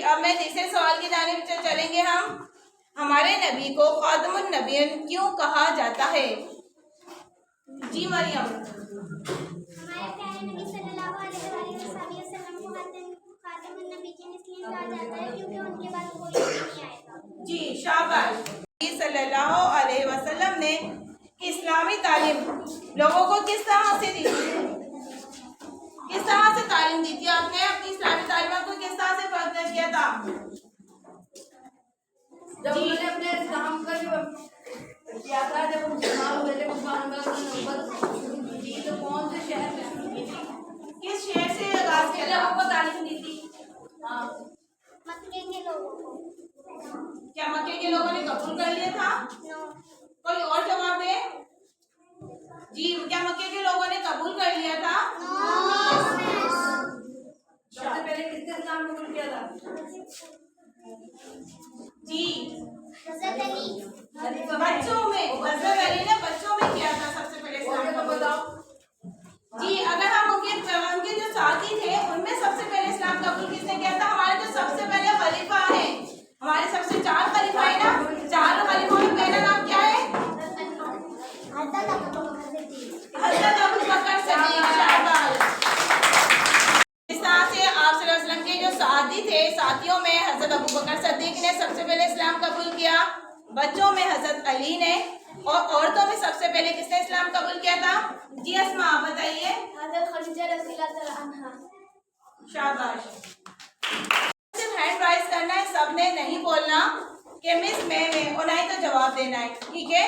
अब मैं तीसरे सवाल की जानिब चलेंगे हम। हमारे नबी को खातमुन नबिय्यीन क्यों कहा जाता है? जी मरियम। हमारे प्यारे नबी सल्लल्लाहु अलैहि वसल्लम को खातमुन नबिय्यीन इसलिए कहा जाता है क्योंकि उनके बाद कोई नबी नहीं आएगा। जी शाबाश। नबी सल्लल्लाहु अलैहि वसल्लम ने इस्लामी तालीम लोगों को किस तरह से दी? किस तरह से तालीम दी थी आपने? अपनी इस्लामी तालीम को किस तरह से फर्ज किया था? जब उन्होंने अपने इस्लाम का जो किया था, जब मुसलमान हुए थे, मुसलमान दी तो कौन से शहर में शुरू की थी? किस शहर से आगाज किया था? आपको तालीम दी थी? हाँ, मक्के के लोगों को। क्या मक्के के लोगों ने कबूल कर लिया था? कोई और जवाब दे। जी, क्या मक्के के लोगों ने कबूल कर लिया था? सबसे पहले किसने इस्लाम कबूल किया था? जी हज़रत अली। बच्चों में हज़रत अली ने बच्चों में किया था सबसे पहले इस्लाम तो कबूल। बताओ। जी, अगर हम उनके जो साथी थे उनमें सबसे पहले इस्लाम कबूल किसने किया था? हमारे जो सबसे पहले खलीफा है, हमारे सबसे 4 खलीफा है ना, 4 खलीफों में पहला नाम क्या है? हज़रत अबू बकर सिद्दीक़। शाबाश। इस तरह से आप सल्लल्लाहु अलैहि वसल्लम के जो साथी थे, साथियों में हज़रत अबू बकर सिद्दीक़ ने सबसे पहले इस्लाम कबूल किया, बच्चों में हज़रत अली ने, और औरतों में सबसे पहले किसने इस्लाम कबूल किया था? जी अस्मा बताइए। हज़रत खदीजा रज़ियल्लाहु अन्हा। शाबाश। सिर्फ हैंड राइज करना है, सबने नहीं बोलना कि मिस मैं और नहीं तो जवाब देना है, ठीक है?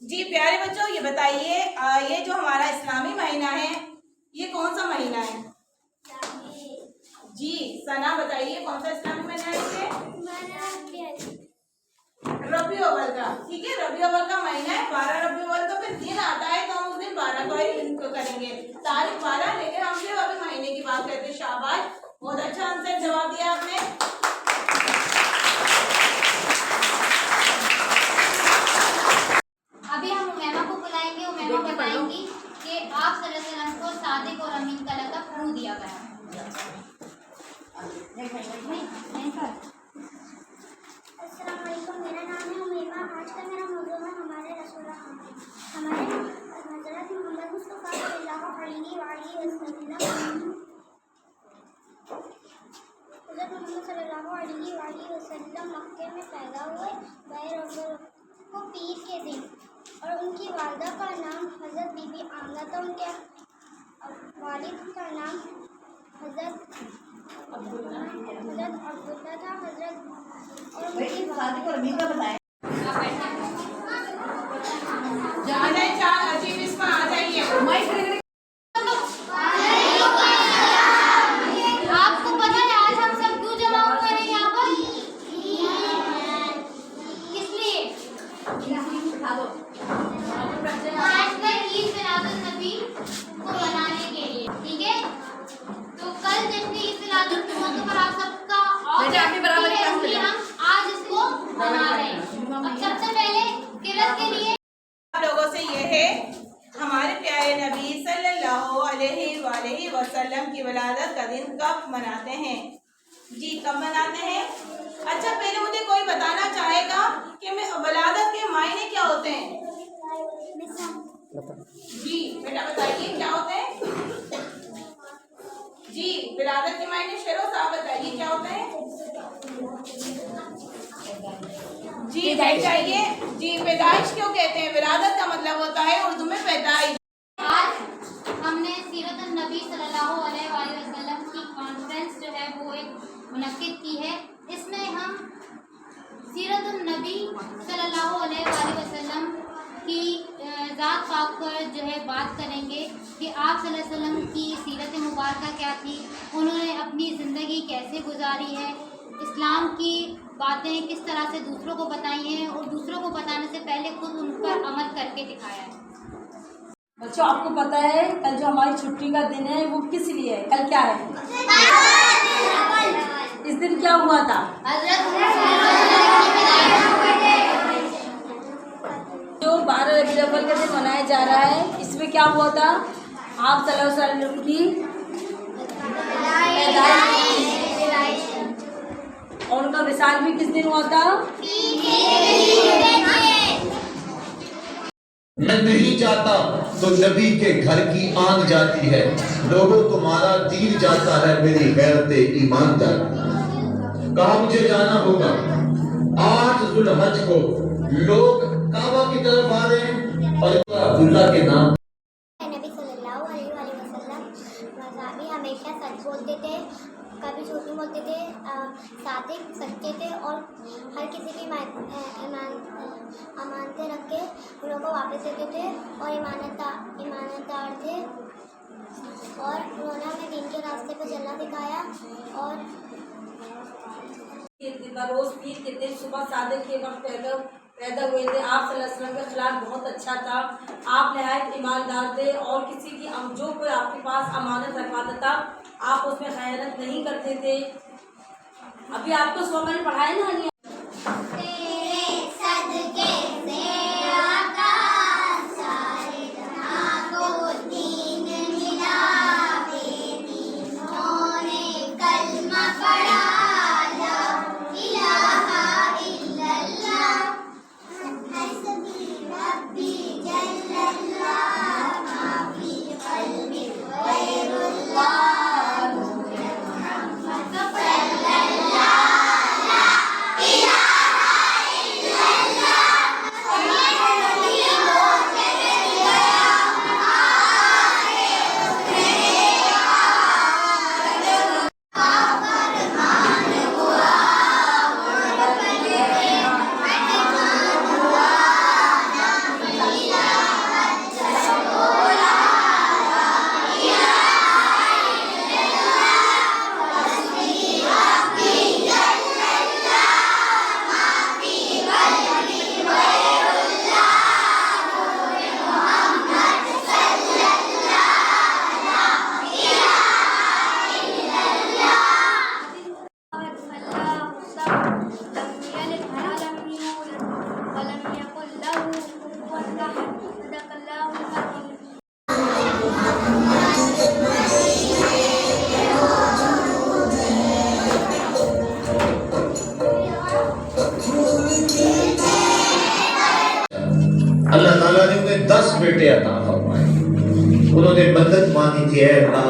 जी प्यारे बच्चों, ये बताइए ये जो हमारा इस्लामी महीना है ये कौन सा महीना है? जी सना बताइए कौन सा इस्लामी महीना है ये? रबी अव्वल का, ठीक है? रबी अव्वल का महीना है, 12 रबी अव्वल का फिर दिन आता है तो हम उस दिन 12 को ही इनको करेंगे, तारीख 12, लेकिन हम सिर्फ अभी महीने की बात करते हैं। शाबाश, बहुत अच्छा आंसर जवाब दिया आपने। अभी हम उमैमा को बुलाएंगे। उमैमा बताएंगी कि आप सल्लल्लाहु अलैहि वसल्लम को सादिक और अमीन का लक़ब क्यों दिया गया? अस्सलाम वालेकुम, मेरा नाम है उमैमा। आज का मेरा मौजूद है हमारे रसूल हमारे हज़रत मोहम्मद मुस्तफ़ा सल्लल्लाहु अलैहि वसल्लम। हज़रत मोहम्मद सल्लल्लाहु अलैहि वसल्लम मक्के में पैदा हुए 22 रबीउल को पीर के दिन, और उनकी वालिदा का नाम हज़रत बीबी आमना था, उनके वालिद का नाम हज़रत अब्दुल्ला था। हज़रत और उनकी शादी को रबी का बताएं। अजीब इसमें आ जाइए। आपको पता है आज हम सब क्यों जमा हुए हैं यहाँ पर? किस लिए? आजकल ईद मिलादुन नबी को मनाने के लिए, ठीक है? तो कल जश्न ईद मिलादुन के मौके पर आप सबका और हम आज इसको मना रहे हैं। अब सबसे पहले किरत के लिए आप लोगों से ये है, हमारे प्यारे नबी सल्लल्लाहु अलैहि वसल्लम की वलादत का दिन कब मनाते हैं? जी कब मनाते हैं? अच्छा पहले मुझे कोई बताना चाहेगा कि वलादत के मायने क्या होते हैं? जी बेटा बताइए क्या होते हैं? जी विलादत के मायने शेरो साहब बताइए क्या होते हैं? जी बताइए। जी पैदाइश क्यों कहते हैं? विलादत का मतलब होता है उर्दू में पैदाइश। आज हमने सीरत नबी सल्लल्लाहु अलैहि वसल्लम की कॉन्फ्रेंस जो है वो एक मुनक्किद की है। इसमें हम सीरत नबी सल्लल्लाहु अलैहि वसल्लम की ज़ात पाक पर जो है बात करेंगे कि आप सल्लल्लाहु अलैहि वसल्लम की सीरत मुबारक क्या थी, उन्होंने अपनी ज़िंदगी कैसे गुजारी है, इस्लाम की बातें किस तरह से दूसरों को बताई हैं और दूसरों को बताने से पहले खुद उन पर अमल करके दिखाया है। बच्चों आपको पता है कल जो हमारी छुट्टी का दिन है वो किस लिए है? कल क्या है? इस दिन क्या हुआ था? जो 12 रबीउल अव्वल का दिन मनाया जा रहा है, इसमें क्या हुआ था? आप सल्लल्लाहु अलैहि वसल्लम की पैदाइश विशाल भी किस दिन हुआ था? मैं नहीं जाता तो नबी के घर की आन जाती है, लोगों तुम्हारा दीन जाता है, मेरी गैरते ईमान जाती है। कहा मुझे जाना होगा 8 जुल्हज को, लोग काबा की तरफ आ रहे हैं और अब्दुल्ला के नाम नबी सल्लल्लाहु अलैहि वसल्लम मज़हबी हमेशा सच बोलते थे, कभी झूठ नहीं बोलते थे, सादिक सच्चे थे और हर किसी की अमानतें रख के उन लोगों को वापस देते थे और ईमानदार थे और उन्होंने हमें दीन के रास्ते पर चलना सिखाया। और रोज पीर के दिन सुबह सादिक के वक्त पैदा हुए थे। आप सल्लल्लाहु अलैहि वसल्लम का अखलाक बहुत अच्छा था, आप नहायत ईमानदार थे और किसी की जो कोई आपके पास अमानत रखवाता था आप उसमें खयानत नहीं करते थे। अभी आपको सुबह मैंने पढ़ाया ना, अल्लाह ताला ने उन्हें 10 बेटे अता फरमाए। उन्होंने मदद मांगी थी, ऐ अल्लाह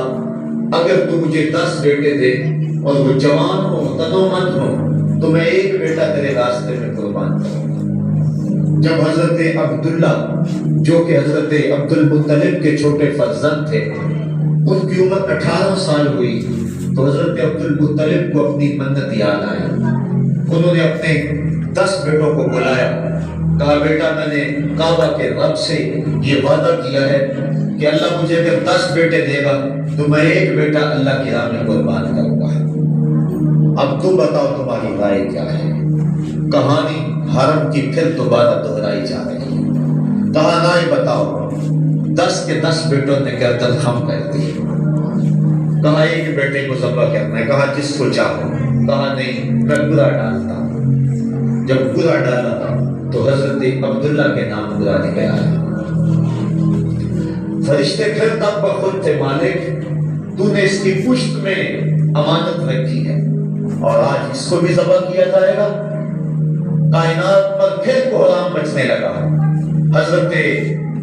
अगर तू मुझे 10 बेटे दे और वो जवान हो, तनोमंद हो, तो मैं एक बेटा तेरे रास्ते में कुर्बान करूंगा। जब हजरत अब्दुल्ला जो कि हजरत अब्दुल मुत्तलिब के छोटे फर्जंद थे, उनकी उम्र 18 साल हुई तो हजरत अब्दुल मुत्तलिब को अपनी मन्नत याद आया। उन्होंने अपने 10 बेटों को बुलाया, कहा बेटा मैंने काबा के रब से ये वादा किया है कि अल्लाह मुझे अगर 10 बेटे देगा तो मैं एक बेटा अल्लाह की राह में कुर्बान करूंगा। अब तुम बताओ तुम्हारी राय क्या है। कहानी हरम की फिर दोबारा दोहराई जा रही है। कहा राय बताओ। 10 के 10 बेटों ने गर्दन खम कर दी। कहा एक बेटे को ज़ब्ह करना है, कहा जिसको चाहो। कहा नहीं, मैं बुरा डालता। जब बुरा डाला तो हजरत अब्दुल्ला के नाम बुरा निकल आया। फरिश्ते फिर तब बखुद थे, मालिक तूने इसकी पुश्त में अमानत रखी है और आज इसको भी ज़ब्ह किया जाएगा। कायनात पर फिर कोहराम मचने लगा। हजरत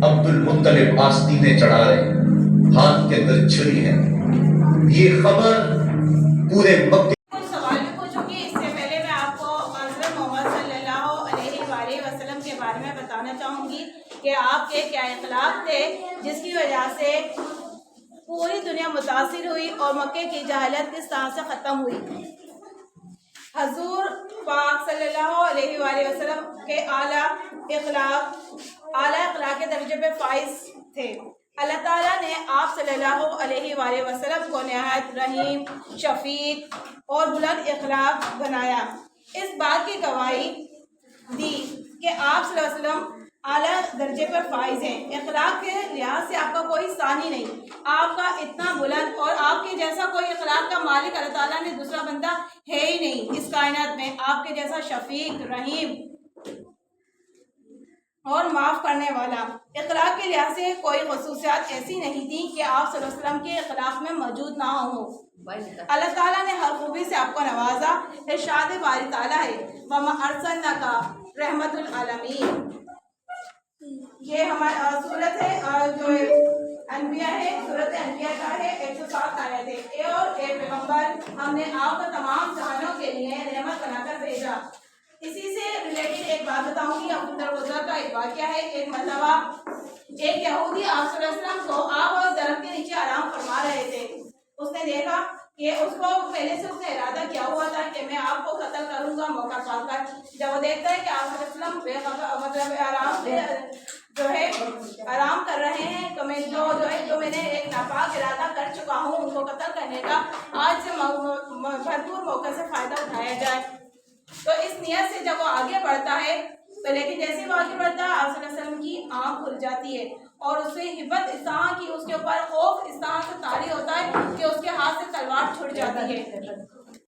अब्दुल मुत्तलिब आस्तीने चढ़ा रहे, हाथ के अंदर छुरी है। ये खबर पूरे मक्के सवाल भी पूछूंगी। इससे पहले मैं आपको हज़रत मोहम्मद सल्लल्लाहु अलैहि वसल्लम के बारे में बताना चाहूँगी कि आपके क्या इखलाक थे जिसकी वजह से पूरी दुनिया मुतासिर हुई और मक्के की जहालत किस तरह से ख़त्म हुई। हजूर पाक सल्लल्लाहु अलैहि वसल्लम के आला इखलाक के दर्जे पे फाइज थे। अल्लाह ताला ने आप सल्लल्लाहु अलैहि वसल्लम को नहायत रहीम, शफीक और बुलंद इखलाक बनाया। इस बात की गवाही दी कि आप सल्लल्लाहु अलैहि वसल्लम आला दर्जे पर फाइज हैं। इखलाक के लिहाज से आपका कोई सानी नहीं, आपका इतना बुलंद और आपके जैसा कोई इखलाक का मालिक अल्लाह ताला ने दूसरा बंदा है ही नहीं इस कायनात में। आपके जैसा शफीक, रहीम और माफ़ करने वाला। इखलाक के लिहाज से कोई खसूसियात ऐसी नहीं थी कि आप सल्लल्लाहु अलैहि वसल्लम के इखलाक में मौजूद ना हो। अल्लाह ताला ने हर खूबी से आपको नवाजा। इरशाद बारी ताला है वमा अरसलनाका रहमतुल आलमीन। ये हमारा सूरत है जो अनबिया है, सूरत अनबिया का है 107 आयत है। ए और ए पैगंबर हमने आपको तमाम जहानों के लिए रहमत बनाकर भेजा। इसी से रिलेटेड एक बात बताऊंगी। अबू दरदा का एक वाक़या है। एक मरतबा एक यहूदी आप सल्लल्लाहु अलैहि वसल्लम को आग और दरख्त के नीचे आराम फरमा रहे थे। उसने देखा कि उसको पहले से उसने इरादा किया हुआ था कि मैं आपको कत्ल करूंगा मौका पाकर। जब वो देखता है कि आप सल्लल्लाहु अलैहि वसल्लम मतलब आराम से जो है आराम कर रहे हैं, तो मैं जो मैंने एक नापाक इरादा कर चुका हूँ उनको कत्ल करने का, आज से भरपूर मौके से फ़ायदा उठाया जाए। तो इस नियत से जब वो आगे बढ़ता है तो लेकिन जैसे वो आगे बढ़ता है आप सल्लल्लाहु अलैहि वसल्लम की आँख खुल जाती है और उससे हिब्बत इस तरह की उसके ऊपर खौफ इस तरह से तारी होता है कि उसके हाथ से तलवार छूट जाती है।